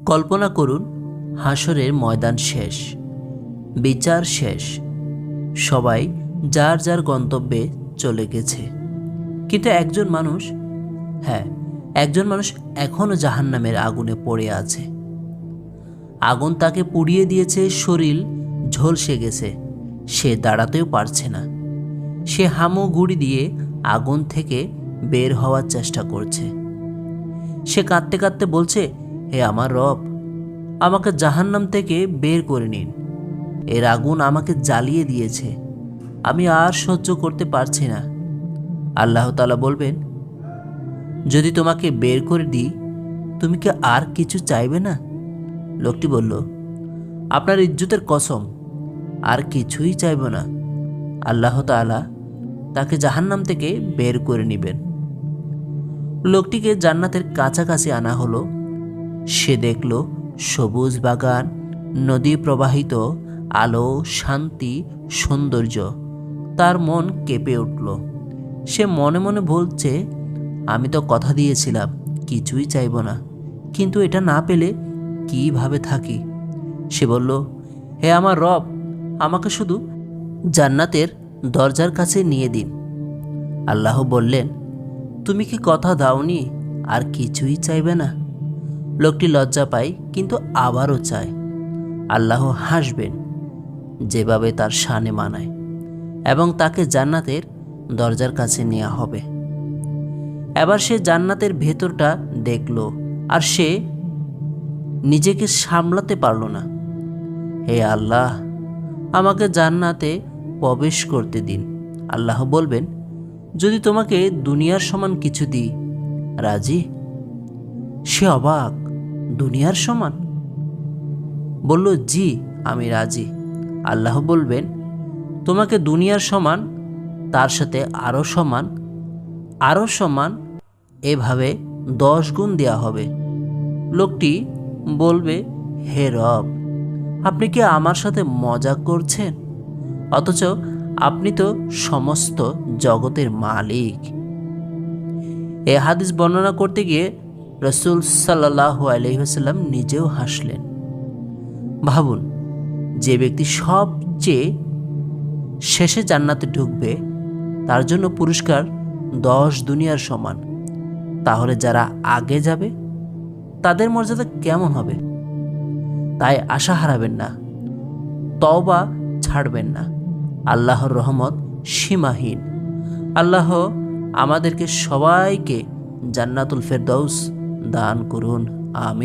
কল্পনা করুন, হাসরের ময়দান শেষ, বিচার শেষ, সবাই যার যার গন্তব্যে চলে গেছে। কিন্তু একজন মানুষ এখনও জাহান্নামের আগুনে পড়ে আছে। আগুন তাকে পুড়িয়ে দিয়েছে, শরীর ঝলসে গেছে, সে দাঁড়াতেও পারছে না। সে হামাগুড়ি দিয়ে আগুন থেকে বের হওয়ার চেষ্টা করছে। সে কাঁদতে কাঁদতে বলছে, হে আমার রব, আমাকে জাহান্নাম থেকে বের করে নিন। এর আগুন আমাকে জ্বালিয়ে দিয়েছে, আমি আর সহ্য করতে পারছি না। আল্লাহ তাআলা বলবেন, যদি তোমাকে বের করে দিই, তুমি কি আর কিছু চাইবে না? লোকটি বলল, আপনার ইজ্জতের কসম, আর কিছুই চাইব না। আল্লাহ তাআলা তাকে জাহান্নাম থেকে বের করে নেবেন। লোকটিকে জান্নাতের কাছাকাছি আনা হলো। সে দেখল সবুজ বাগান, নদী প্রবাহিত, আলো, শান্তি, সৌন্দর্য। তার মন কেঁপে উঠল। সে মনে মনে বলছে, আমি তো কথা দিয়েছিলাম কিছুই চাইব না, কিন্তু এটা না পেলে কিভাবে থাকি? সে বলল, হে আমার রব, আমাকে শুধু জান্নাতের দরজার কাছে নিয়ে দিন। আল্লাহ বললেন, তুমি কি কথা দাওনি আর কিছুই চাইবে না? লোকটি লজ্জা পায়, কিন্তু আবারও চায়। আল্লাহ হাসবেন, যেভাবে তার শানে মানায়, এবং তাকে জান্নাতের দরজার কাছে নেওয়া হবে। এবার সে জান্নাতের ভেতরটা দেখল, আর সে নিজেকে সামলাতে পারল না। হে আল্লাহ, আমাকে জান্নাতে প্রবেশ করতে দিন। আল্লাহ বলবেন, যদি তোমাকে দুনিয়ার সমান কিছু দিই, রাজি? সে অবাক, দুনিয়ার সমান? বলল, জি, আমি রাজি। আল্লাহ বলবেন, তোমাকে দুনিয়ার সমান, তার সাথে আরও সমান, আরও সমান, এভাবে 10 গুণ দেয়া হবে। লোকটি বলবে, হে রব, আপনি কি আমার সাথে মজা করছেন? অথচ আপনি তো সমস্ত জগতের মালিক। এ হাদিস বর্ণনা করতে গিয়ে রাসূল সাল্লাল্লাহু আলাইহি ওয়াসাল্লাম নিজেও হাসলেন। ভাবুন, যে ব্যক্তি সবচেয়ে শেষে জান্নাতে ঢুকবে, তার জন্য পুরস্কার 10 দুনিয়ার সমান। তাহলে যারা আগে যাবে, তাদের মর্যাদা কেমন হবে? তাই আশা হারাবেন না, তওবা ছাড়বেন না। আল্লাহর রহমত সীমাহীন। আল্লাহ আমাদেরকে সবাইকে জান্নাতুল ফেরদাউস দান করুন। আমিন।